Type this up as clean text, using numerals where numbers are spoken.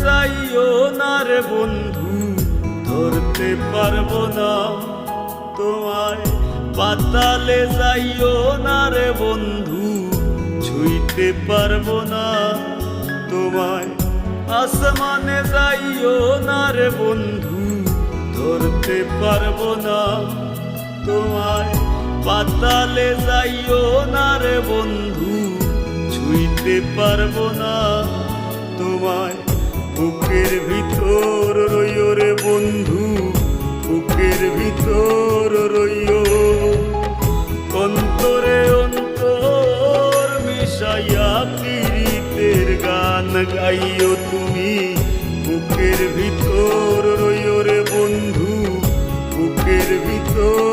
যাইও না রে বন্ধু, ধরতে পারবো না তোমায়। পাতালে যাইও না রে বন্ধু, ছুঁইতে পারবো না তোমায়। আসমানে যাইও না রে বন্ধু, ধরতে পারবো না তোমায়। পাতালে যাইও না রে বন্ধু, ছুঁইতে পারবো না তোমায়। বুকের ভিতর রইও রে বন্ধু, বুকের ভিতর রইও। অন্তরে অন্তর মিশাইয়া পীড়িতের গান গাইও তুমি। বুকের ভিতর রইও রে বন্ধু, বুকের ভিতর